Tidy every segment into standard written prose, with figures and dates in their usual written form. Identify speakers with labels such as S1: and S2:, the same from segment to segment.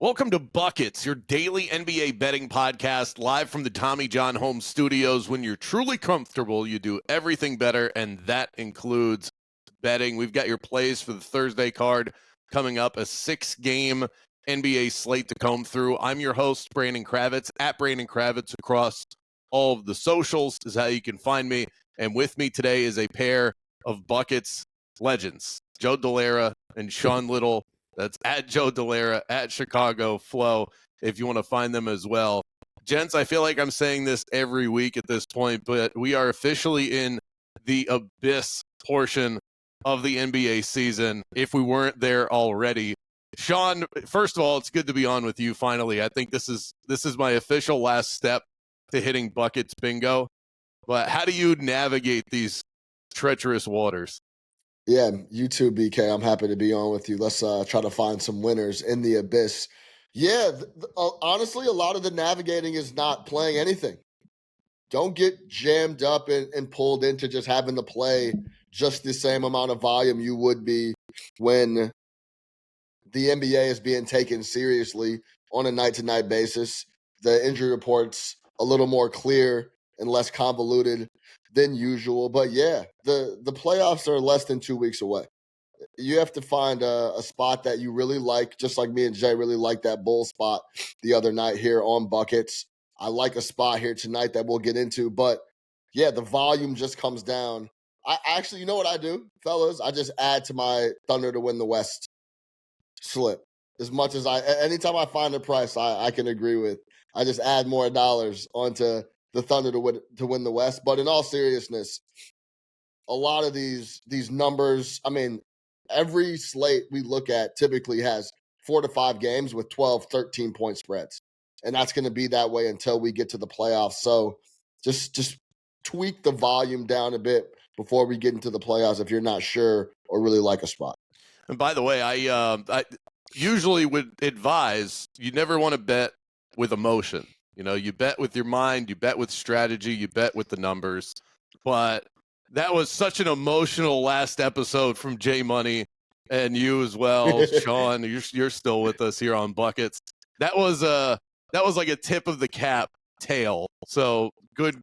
S1: Welcome to Buckets, your daily NBA betting podcast, live from the Tommy John Home Studios. When you're truly comfortable, you do everything better, and that includes betting. We've got your plays for the Thursday card coming up, a 6-game NBA slate to comb through. I'm your host, Brandon Kravitz, at Brandon Kravitz across all of the socials is how you can find me. And with me today is a pair of Buckets legends, Joe Dellera and Sean Little. That's at Joe Dellera, at Chicago Flow, if you want to find them as well. Gents, I feel like I'm saying this every week at this point, but we are officially in the abyss portion of the NBA season, if we weren't there already. Sean, first of all, it's good to be on with you finally. I think this is my official last step to hitting Buckets bingo. But how do you navigate these treacherous waters?
S2: Yeah, you too, BK. I'm happy to be on with you. Let's try to find some winners in the abyss. Yeah, honestly, a lot of the navigating is not playing anything. Don't get jammed up and pulled into just having to play just the same amount of volume you would be when the NBA is being taken seriously on a night-to-night basis. The injury report's a little more clear and less convoluted than usual. But yeah, the playoffs are less than 2 weeks away. You have to find a spot that you really like, just like me and Jay really liked that bull spot the other night here on Buckets. I like a spot here tonight that we'll get into. But yeah, the volume just comes down. I actually, you know what I do, fellas? I just add to my Thunder to win the West slip. As much as anytime I find a price I can agree with, I just add more dollars onto the Thunder to win the West. But in all seriousness, a lot of these numbers, I mean, every slate we look at typically has 4 to 5 games with 12, 13-point spreads. And that's going to be that way until we get to the playoffs. So just tweak the volume down a bit before we get into the playoffs if you're not sure or really like a spot.
S1: And by the way, I usually would advise you never want to bet with emotion. You know, you bet with your mind, you bet with strategy, you bet with the numbers. But that was such an emotional last episode from J Money and you as well, Sean. You're still with us here on Buckets. That was like a tip of the cap tail. So good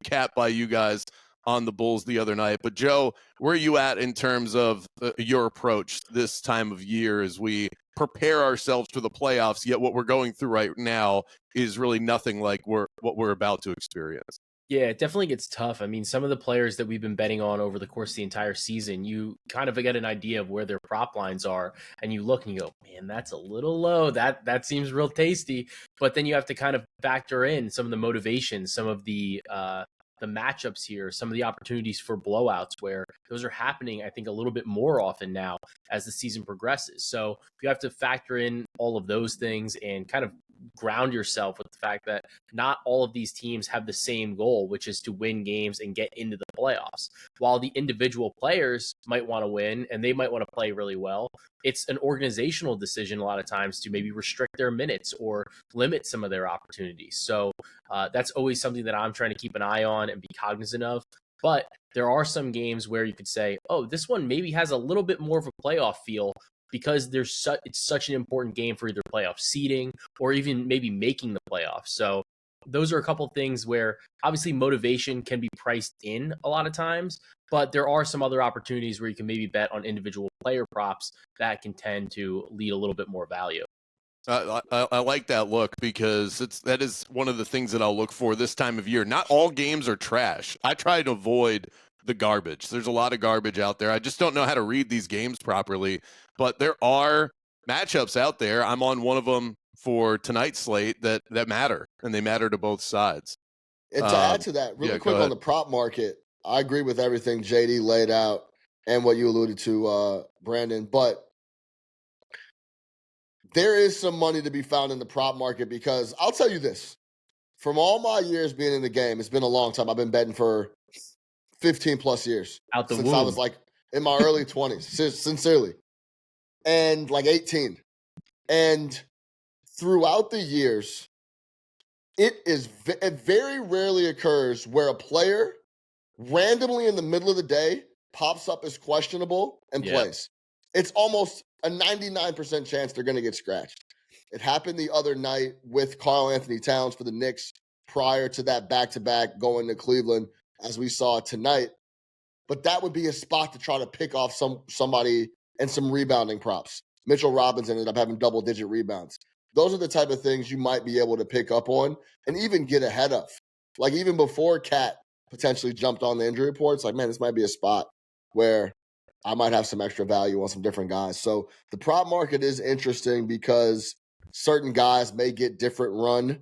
S1: cap by you guys on the Bulls the other night. But Joe, where are you at in terms of your approach this time of year as we prepare ourselves for the playoffs, yet what we're going through right now is really nothing like what we're about to experience?
S3: Yeah, it definitely gets tough. I mean, some of the players that we've been betting on over the course of the entire season, you kind of get an idea of where their prop lines are, and you look and you go, man, that's a little low. That seems real tasty. But then you have to kind of factor in some of the motivation, some of the matchups here, some of the opportunities for blowouts where those are happening, I think, a little bit more often now as the season progresses. So you have to factor in all of those things and kind of ground yourself with the fact that not all of these teams have the same goal, which is to win games and get into the playoffs. While the individual players might want to win and they might want to play really well, it's an organizational decision a lot of times to maybe restrict their minutes or limit some of their opportunities. So that's always something that I'm trying to keep an eye on and be cognizant of. But there are some games where you could say, oh, this one maybe has a little bit more of a playoff feel because it's such an important game for either playoff seeding or even maybe making the playoffs. So those are a couple of things where obviously motivation can be priced in a lot of times, but there are some other opportunities where you can maybe bet on individual player props that can tend to lead a little bit more value.
S1: I like that look because that is one of the things that I'll look for this time of year. Not all games are trash. I try to avoid the garbage. There's a lot of garbage out there. I just don't know how to read these games properly, but there are matchups out there. I'm on one of them for tonight's slate that matter, and they matter to both sides.
S2: And to add to that, really quick on the prop market, I agree with everything JD laid out and what you alluded to, Brandon, but there is some money to be found in the prop market because I'll tell you this. From all my years being in the game, it's been a long time. I've been betting for 15 plus years. Since I was like in my early 20s, sincerely. And like 18. And throughout the years, it very rarely occurs where a player randomly in the middle of the day pops up as questionable and plays. It's almost a 99% chance they're going to get scratched. It happened the other night with Karl Anthony Towns for the Knicks prior to that back-to-back going to Cleveland, as we saw tonight. But that would be a spot to try to pick off somebody and some rebounding props. Mitchell Robinson ended up having double-digit rebounds. Those are the type of things you might be able to pick up on and even get ahead of. Like even before Cat potentially jumped on the injury report, it's like, man, this might be a spot where I might have some extra value on some different guys. So the prop market is interesting because certain guys may get different run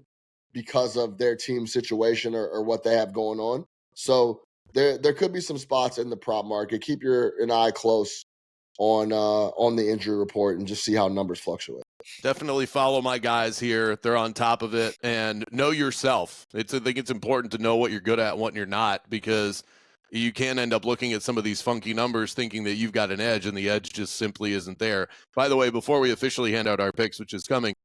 S2: because of their team situation or what they have going on. So there could be some spots in the prop market. Keep an eye close on the injury report and just see how numbers fluctuate.
S1: Definitely follow my guys here. They're on top of it, and know yourself. I think it's important to know what you're good at and what you're not, because you can end up looking at some of these funky numbers thinking that you've got an edge, and the edge just simply isn't there. By the way, before we officially hand out our picks, which is coming,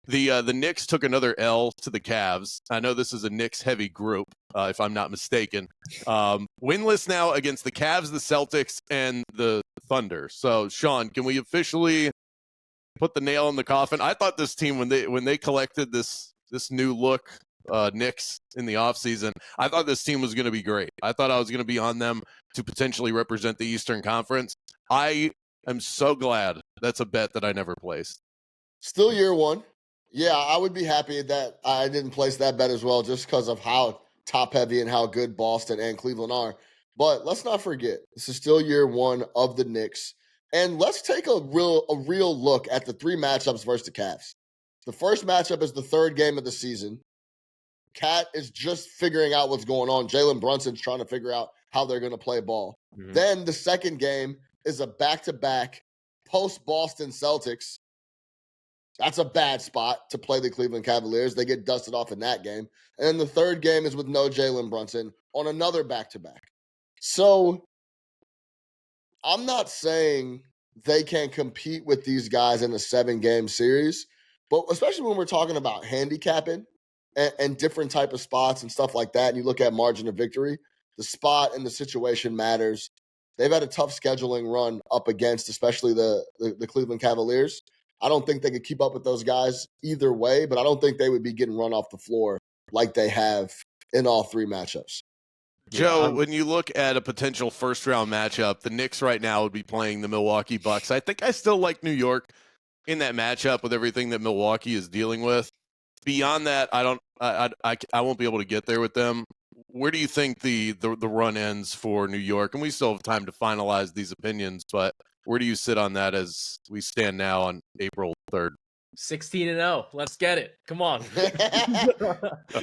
S1: the Knicks took another L to the Cavs. I know this is a Knicks-heavy group, if I'm not mistaken. Winless now against the Cavs, the Celtics, and the Thunder. So, Sean, can we officially put the nail in the coffin? I thought this team, when they collected this new look Knicks in the offseason, I thought this team was going to be great. I thought I was going to be on them to potentially represent the Eastern Conference. I am so glad that's a bet that I never placed.
S2: Still year one. Yeah, I would be happy that I didn't place that bet as well, just because of how top heavy and how good Boston and Cleveland are. But let's not forget, this is still year one of the Knicks. And let's take a real look at the three matchups versus the Cavs. The first matchup is the third game of the season. Cat is just figuring out what's going on. Jalen Brunson's trying to figure out how they're going to play ball. Mm-hmm. Then the second game is a back-to-back post-Boston Celtics. That's a bad spot to play the Cleveland Cavaliers. They get dusted off in that game. And then the third game is with no Jalen Brunson on another back-to-back. So I'm not saying they can compete with these guys in a 7-game series, but especially when we're talking about handicapping and different type of spots and stuff like that, and you look at margin of victory, the spot and the situation matters. They've had a tough scheduling run up against, especially the Cleveland Cavaliers. I don't think they could keep up with those guys either way, but I don't think they would be getting run off the floor like they have in all three matchups.
S1: Joe, when you look at a potential first-round matchup, the Knicks right now would be playing the Milwaukee Bucks. I think I still like New York in that matchup with everything that Milwaukee is dealing with. Beyond that, I won't be able to get there with them. Where do you think the run ends for New York? And we still have time to finalize these opinions, but where do you sit on that as we stand now on April 3rd?
S3: 16-0. Let's get it. Come on.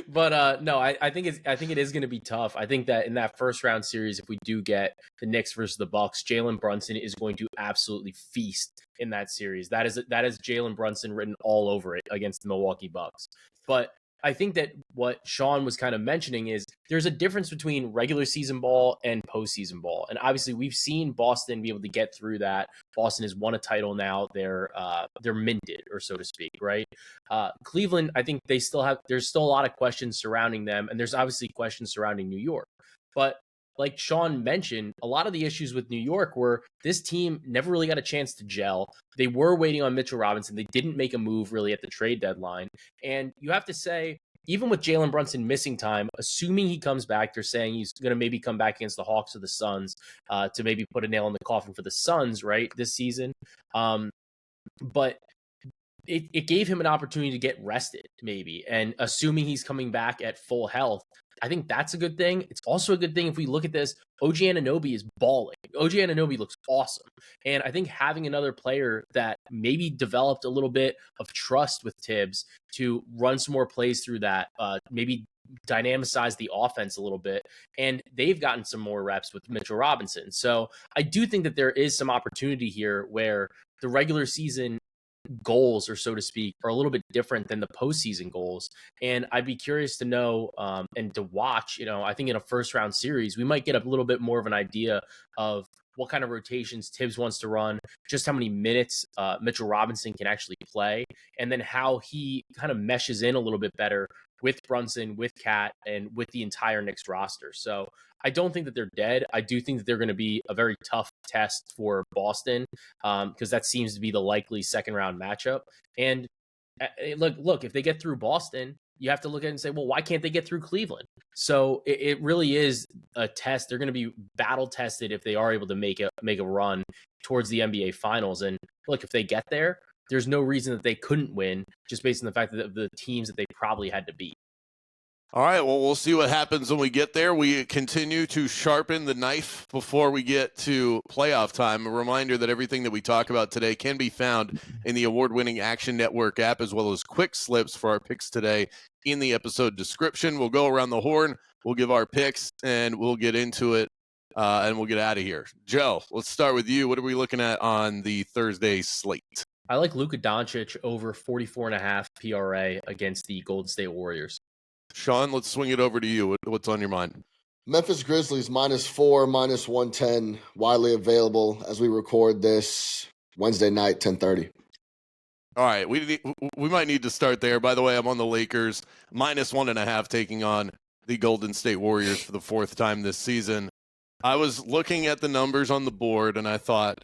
S3: But no, I think it is going to be tough. I think that in that first round series, if we do get the Knicks versus the Bucks, Jalen Brunson is going to absolutely feast in that series. That is Jalen Brunson written all over it against the Milwaukee Bucks. But I think that what Sean was kind of mentioning is there's a difference between regular season ball and postseason ball. And obviously we've seen Boston be able to get through that. Boston has won a title now. They're minted, or so to speak, right? Cleveland, I think there's still a lot of questions surrounding them. And there's obviously questions surrounding New York. But like Sean mentioned, a lot of the issues with New York were this team never really got a chance to gel. They were waiting on Mitchell Robinson. They didn't make a move really at the trade deadline. And you have to say, even with Jalen Brunson missing time, assuming he comes back, they're saying he's going to maybe come back against the Hawks or the Suns to maybe put a nail in the coffin for the Suns, right, this season. But it gave him an opportunity to get rested, maybe. And assuming he's coming back at full health, I think that's a good thing. It's also a good thing if we look at this, OG Anunoby is balling. OG Anunoby looks awesome. And I think having another player that maybe developed a little bit of trust with Tibbs to run some more plays through that, maybe dynamicize the offense a little bit. And they've gotten some more reps with Mitchell Robinson. So I do think that there is some opportunity here where the regular season goals, or so to speak, are a little bit different than the postseason goals. And I'd be curious to know and to watch, I think in a first round series, we might get a little bit more of an idea of what kind of rotations Tibbs wants to run, just how many minutes Mitchell Robinson can actually play, and then how he kind of meshes in a little bit better with Brunson, with Cat, and with the entire Knicks roster. So I don't think that they're dead. I do think that they're going to be a very tough test for Boston because that seems to be the likely second round matchup. And look, if they get through Boston, you have to look at it and say, well, why can't they get through Cleveland? So it really is a test. They're going to be battle tested if they are able to make a run towards the NBA Finals. And look, if they get there, there's no reason that they couldn't win just based on the fact that the teams that they probably had to beat.
S1: All right, well, we'll see what happens when we get there. We continue to sharpen the knife before we get to playoff time. A reminder that everything that we talk about today can be found in the award-winning Action Network app, as well as quick slips for our picks today in the episode description. We'll go around the horn, we'll give our picks, and we'll get into it, and we'll get out of here. Joe, let's start with you. What are we looking at on the Thursday slate?
S3: I like Luka Doncic over 44.5 PRA against the Golden State Warriors.
S1: Sean, let's swing it over to you. What's on your mind?
S2: Memphis Grizzlies -4, -110, widely available as we record this Wednesday night, 10:30.
S1: All right, we might need to start there. By the way, I'm on the Lakers, -1.5, taking on the Golden State Warriors for the fourth time this season. I was looking at the numbers on the board, and I thought,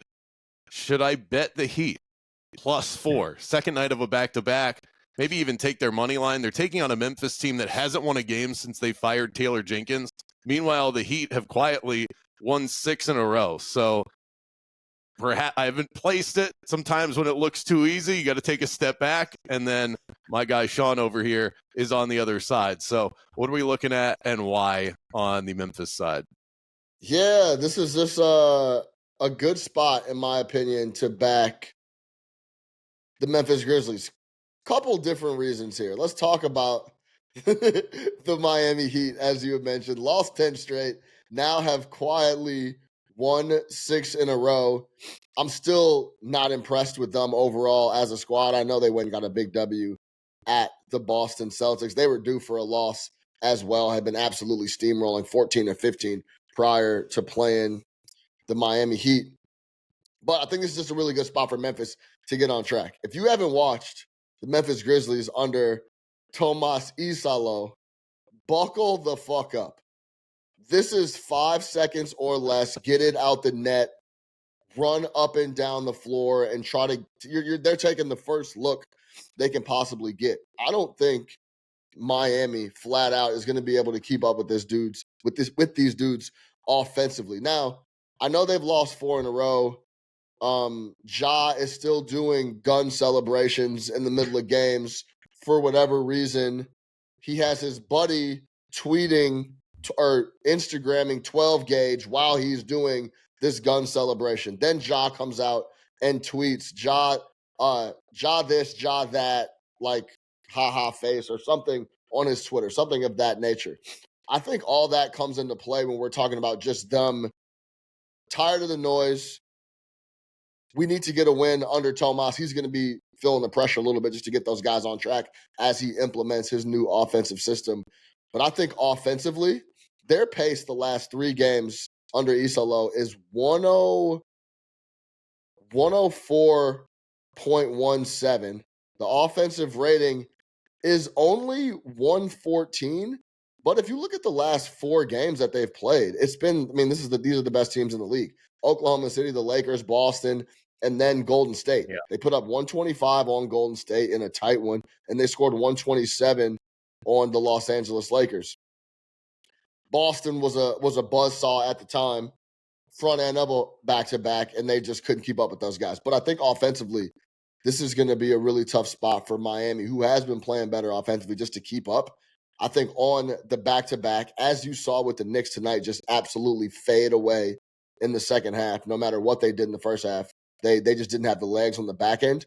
S1: should I bet the Heat +4, second night of a back-to-back? Maybe even take their money line. They're taking on a Memphis team that hasn't won a game since they fired Taylor Jenkins. Meanwhile, the Heat have quietly won 6 in a row. So perhaps I haven't placed it. Sometimes when it looks too easy, you got to take a step back. And then my guy Sean over here is on the other side. So what are we looking at and why on the Memphis side?
S2: Yeah, this is just a good spot, in my opinion, to back the Memphis Grizzlies. Couple different reasons here. Let's talk about the Miami Heat, as you had mentioned. Lost 10 straight, now have quietly won 6 in a row. I'm still not impressed with them overall as a squad. I know they went and got a big W at the Boston Celtics. They were due for a loss as well, had been absolutely steamrolling 14-15 prior to playing the Miami Heat. But I think this is just a really good spot for Memphis to get on track. If you haven't watched the Memphis Grizzlies under Tomas Isalo, buckle the fuck up. This is 5 seconds or less. Get it out the net, run up and down the floor, and try to. They're taking the first look they can possibly get. I don't think Miami flat out is going to be able to keep up with these dudes offensively. Now, I know they've lost 4 in a row. Ja is still doing gun celebrations in the middle of games for whatever reason. He has his buddy tweeting or Instagramming 12 gauge while he's doing this gun celebration. Then Ja comes out and tweets Ja this, Ja that, like haha face or something on his Twitter, something of that nature. I think all that comes into play when we're talking about just them tired of the noise. We need to get a win under Tomas. He's going to be feeling the pressure a little bit just to get those guys on track as he implements his new offensive system. But I think offensively, their pace the last 3 games under Isalo is 104.17. The offensive rating is only 114. But if you look at the last 4 games that they've played, it's been, I mean, these are the best teams in the league. Oklahoma City, the Lakers, Boston, and then Golden State.
S3: Yeah.
S2: They put up 125 on Golden State in a tight one, and they scored 127 on the Los Angeles Lakers. Boston was a buzzsaw at the time, front and of a back-to-back, and they just couldn't keep up with those guys. But I think offensively, this is going to be a really tough spot for Miami, who has been playing better offensively just to keep up. I think on the back-to-back, as you saw with the Knicks tonight, just absolutely fade away in the second half. No matter what they did in the first half, they just didn't have the legs on the back end.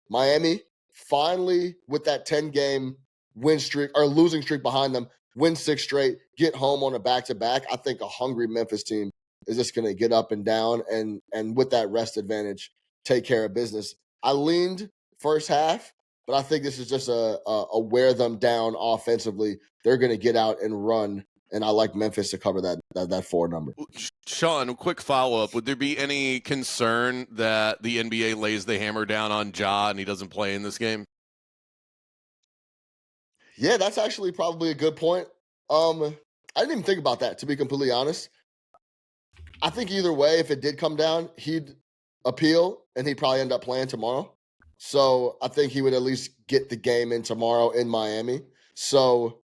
S2: Miami, finally, with that 10-game win streak or losing streak behind them, win 6 straight, get home on a back-to-back. I think a hungry Memphis team is just going to get up and down and with that rest advantage, take care of business. I leaned first half, but I think this is just a wear them down offensively. They're going to get out and run, and I like Memphis to cover that 4 number.
S1: Sean, a quick follow-up. Would there be any concern that the NBA lays the hammer down on Ja and he doesn't play in this game?
S2: Yeah, that's actually probably a good point. I didn't even think about that, to be completely honest. I think either way, if it did come down, he'd appeal and he'd probably end up playing tomorrow. So I think he would at least get the game in tomorrow in Miami. So,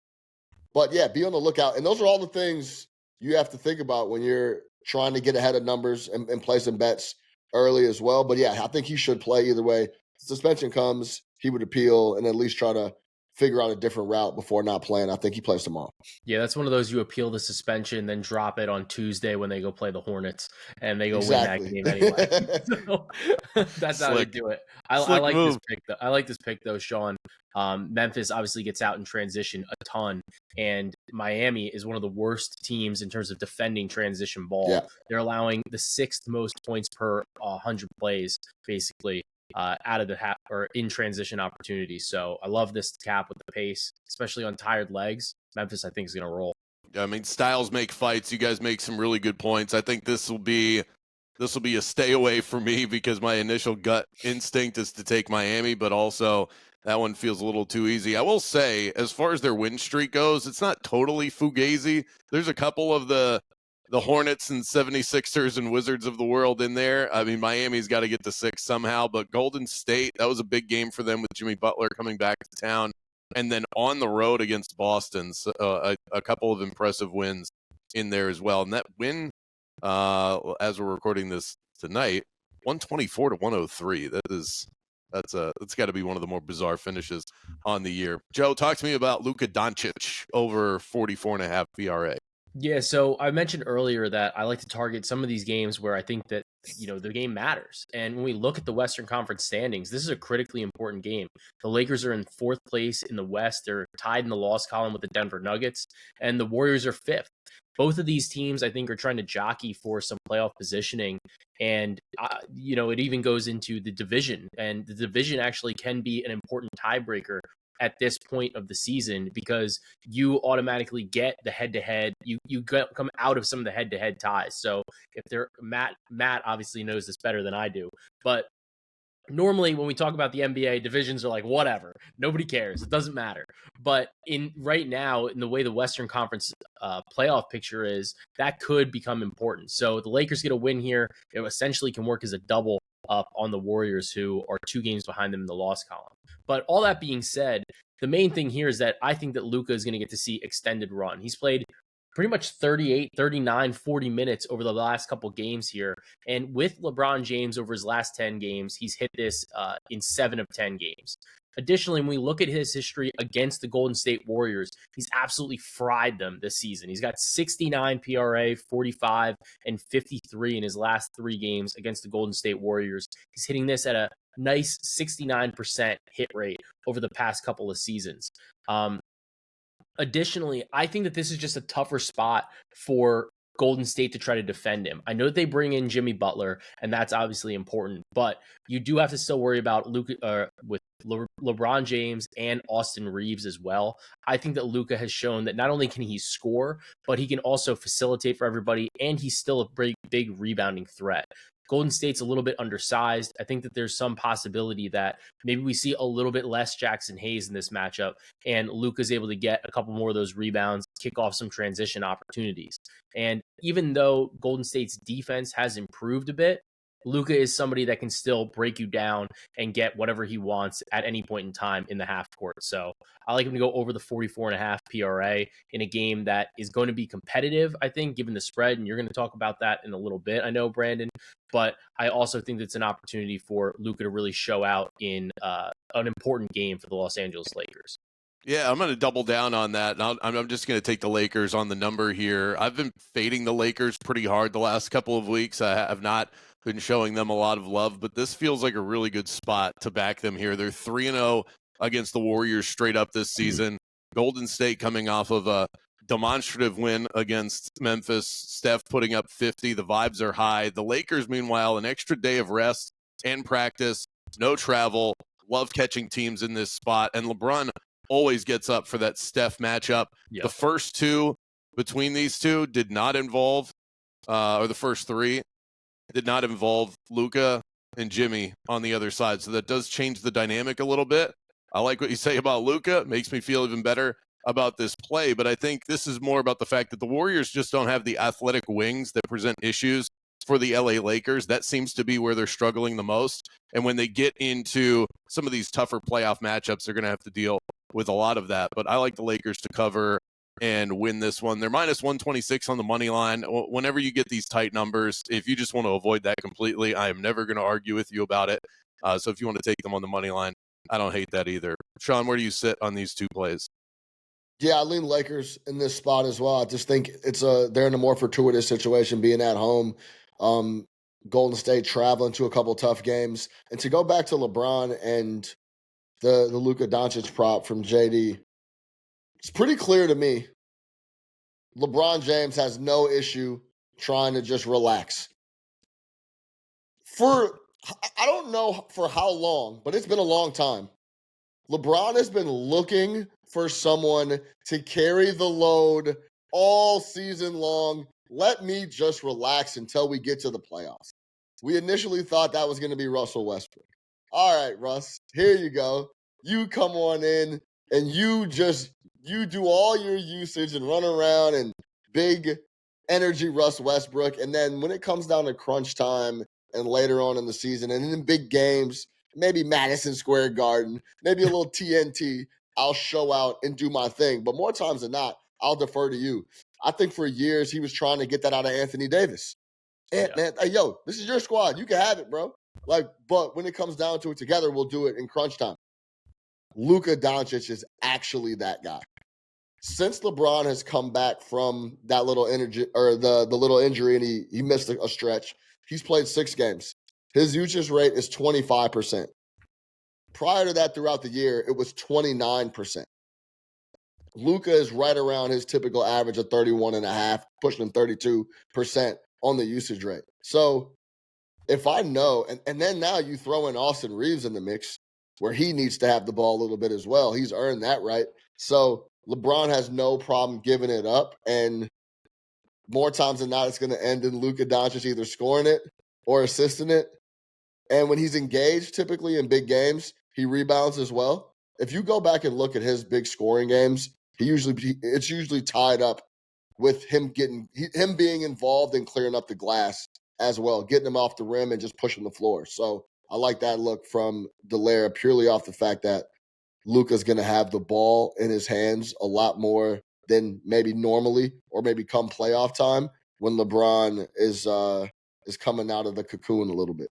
S2: but yeah, be on the lookout. And those are all the things you have to think about when you're trying to get ahead of numbers and play some bets early as well. But yeah, I think he should play either way. Suspension comes, he would appeal and at least try to figure out a different route before not playing. I think he plays tomorrow.
S3: Yeah, that's one of those you appeal the suspension, then drop it on Tuesday when they go play the Hornets, and they go win that game anyway. So that's how they do it. I like this pick. I like this pick though, Sean. Memphis obviously gets out in transition a ton, and Miami is one of the worst teams in terms of defending transition ball.
S2: Yeah.
S3: They're allowing the 6th most points per 100 plays, basically. Out of the or in transition opportunities. So I love this cap with the pace, especially on tired legs. Memphis, I think, is going to roll.
S1: I mean, styles make fights. You guys make some really good points. I think this will be a stay away for me because my initial gut instinct is to take Miami, but also that one feels a little too easy. I will say, as far as their win streak goes, it's not totally fugazi. There's a couple of the Hornets and 76ers and Wizards of the world in there. I mean, Miami's got to get to 6 somehow, but Golden State, that was a big game for them with Jimmy Butler coming back to town. And then on the road against Boston, a couple of impressive wins in there as well. And that win, as we're recording this tonight, 124 to 103. That's got to be one of the more bizarre finishes on the year. Joe, talk to me about Luka Doncic over 44.5 PRA.
S3: Yeah, so I mentioned earlier that I like to target some of these games where I think that, the game matters. And when we look at the Western Conference standings, this is a critically important game. The Lakers are in 4th place in the West. They're tied in the loss column with the Denver Nuggets, and the Warriors are 5th. Both of these teams, I think, are trying to jockey for some playoff positioning. And, it even goes into the division. And the division actually can be an important tiebreaker at this point of the season because you automatically get the head-to-head. You come out of some of the head-to-head ties. So if they're Matt obviously knows this better than I do, but normally when we talk about the NBA, divisions are like whatever, nobody cares, it doesn't matter. But in right now, in the way the Western Conference playoff picture is, that could become important. So the Lakers get a win here, it essentially can work as a double up on the Warriors, who are 2 games behind them in the loss column. But all that being said, the main thing here is that I think that Luka is going to get to see extended run. He's played pretty much 38, 39, 40 minutes over the last couple games here. And with LeBron James over his last 10 games, he's hit this in 7 of 10 games. Additionally, when we look at his history against the Golden State Warriors, he's absolutely fried them this season. He's got 69 PRA, 45, and 53 in his last 3 games against the Golden State Warriors. He's hitting this at a nice 69% hit rate over the past couple of seasons. Additionally, I think that this is just a tougher spot for Golden State to try to defend him. I know that they bring in Jimmy Butler, and that's obviously important, but you do have to still worry about Luka with LeBron James and Austin Reeves as well. I think that Luka has shown that not only can he score, but he can also facilitate for everybody, and he's still a big rebounding threat. Golden State's a little bit undersized. I think that there's some possibility that maybe we see a little bit less Jackson Hayes in this matchup, and Luka's able to get a couple more of those rebounds, kick off some transition opportunities. And even though Golden State's defense has improved a bit, Luka is somebody that can still break you down and get whatever he wants at any point in time in the half court. So I like him to go over the 44.5 PRA in a game that is going to be competitive, I think, given the spread. And you're going to talk about that in a little bit, I know, Brandon. But I also think that's an opportunity for Luka to really show out in an important game for the Los Angeles Lakers.
S1: Yeah, I'm going to double down on that. And I'm just going to take the Lakers on the number here. I've been fading the Lakers pretty hard the last couple of weeks. I have not been showing them a lot of love, but this feels like a really good spot to back them here. They're 3-0 against the Warriors straight up this season. Golden State coming off of a demonstrative win against Memphis. Steph putting up 50. The vibes are high. The Lakers, meanwhile, an extra day of rest and practice, no travel. Love catching teams in this spot. And LeBron always gets up for that Steph matchup. Yep. The first 2 between these two did not involve, or the first 3 did not involve Luka and Jimmy on the other side. So that does change the dynamic a little bit. I like what you say about Luka. Makes me feel even better about this play. But I think this is more about the fact that the Warriors just don't have the athletic wings that present issues for the LA Lakers. That seems to be where they're struggling the most. And when they get into some of these tougher playoff matchups, they're going to have to deal with a lot of that. But I like the Lakers to cover and win this one. They're minus 126 on the money line. Whenever you get these tight numbers, if you just want to avoid that completely, I am never going to argue with you about it. So if you want to take them on the money line, I don't hate that either. Sean, where do you sit on these two plays?
S2: Yeah, I lean Lakers in this spot as well. I just think they're in a more fortuitous situation being at home. Golden State traveling to a couple tough games. And to go back to LeBron and the Luka Doncic prop from JD, it's pretty clear to me LeBron James has no issue trying to just relax. I don't know for how long, but it's been a long time. LeBron has been looking for someone to carry the load all season long. Let me just relax until we get to the playoffs. We initially thought that was going to be Russell Westbrook. All right, Russ, here you go. You come on in and you do all your usage and run around and big energy Russ Westbrook. And then when it comes down to crunch time and later on in the season and in big games, maybe Madison Square Garden, maybe a little TNT, I'll show out and do my thing. But more times than not, I'll defer to you. I think for years he was trying to get that out of Anthony Davis. And, man, hey, yo, this is your squad. You can have it, bro. But when it comes down to it together, we'll do it in crunch time. Luka Doncic is actually that guy. Since LeBron has come back from that little energy or the little injury and he missed a stretch, he's played 6 games. His usage rate is 25%. Prior to that, throughout the year, it was 29%. Luka is right around his typical average of 31.5, pushing 32% on the usage rate. So if I know, and then now you throw in Austin Reeves in the mix, where he needs to have the ball a little bit as well. He's earned that right. So LeBron has no problem giving it up. And more times than not, it's going to end in Luka Doncic either scoring it or assisting it. And when he's engaged, typically in big games, he rebounds as well. If you go back and look at his big scoring games, it's usually tied up with him being involved in clearing up the glass as well, getting him off the rim and just pushing the floor. So I like that look from Dellera purely off the fact that Luka's going to have the ball in his hands a lot more than maybe normally, or maybe come playoff time when LeBron is coming out of the cocoon a little bit.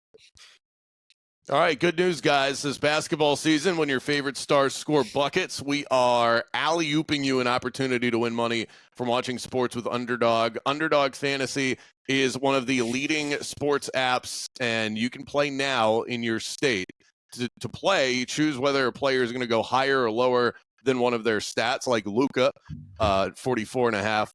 S1: All right, good news, guys. This basketball season, when your favorite stars score buckets, we are alley-ooping you an opportunity to win money from watching sports with Underdog. Underdog Fantasy is one of the leading sports apps, and you can play now in your state. To play, you choose whether a player is going to go higher or lower than one of their stats, like Luka, 44.5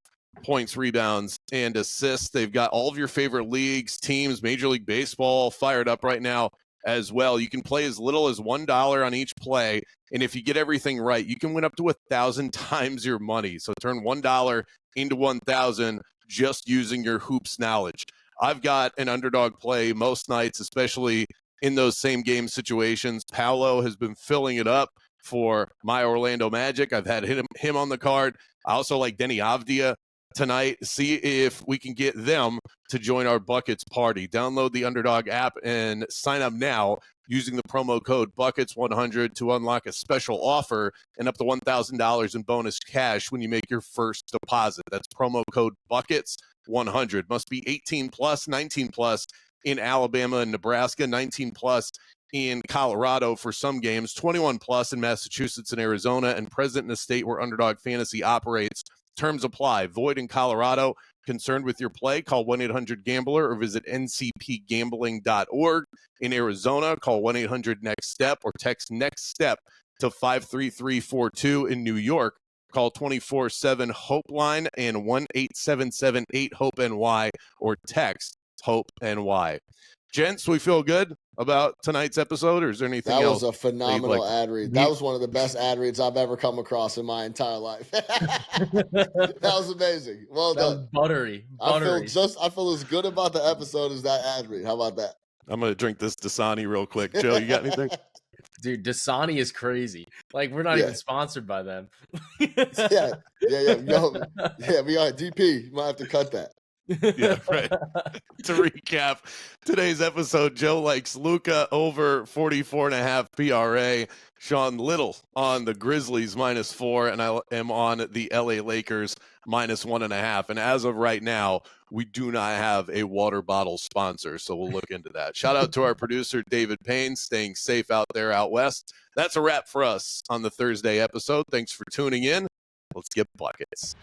S1: points, rebounds, and assists. They've got all of your favorite leagues, teams, Major League Baseball fired up right now as well. You can play as little as $1 on each play, and if you get everything right, you can win up to 1,000 times your money. So turn $1 into 1,000 just using your hoops knowledge. I've got an underdog play most nights, especially in those same game situations. Paolo has been filling it up for my Orlando Magic. I've had him on the card. I also like Denny Avdia tonight. See if we can get them to join our Buckets party. Download the Underdog app and sign up now using the promo code Buckets100 to unlock a special offer and up to $1,000 in bonus cash when you make your first deposit. That's promo code Buckets100. Must be 18 plus, 19 plus in Alabama and Nebraska, 19 plus in Colorado for some games, 21 plus in Massachusetts and Arizona, and present in a state where Underdog Fantasy operates. Terms apply. Void in Colorado. Concerned with your play? Call 1-800-GAMBLER or visit ncpgambling.org. In Arizona, call 1-800-NEXT-STEP or text NEXT STEP to 53342. In New York, call 24/7-HOPE-LINE and 1-877-8-HOPE-NY or text HOPE-NY. Gents, we feel good about tonight's episode, or is there anything else?
S2: That was a phenomenal ad read. That was one of the best ad reads I've ever come across in my entire life. That was amazing. Well
S3: that
S2: done.
S3: Was buttery.
S2: I feel as good about the episode as that ad read. How about that?
S1: I'm going to drink this Dasani real quick. Joe, you got anything?
S3: Dude, Dasani is crazy. Like, we're not even sponsored by them.
S2: Yeah. Yo, yeah, we are. DP, you might have to cut that.
S1: Yeah, right. To recap today's episode, Joe likes Luka over 44.5 PRA. Sean Little on the Grizzlies -4, and I am on the LA Lakers -1.5. And as of right now, we do not have a water bottle sponsor, so we'll look into that. Shout out to our producer, David Payne, staying safe out there out west. That's a wrap for us on the Thursday episode. Thanks for tuning in. Let's get buckets.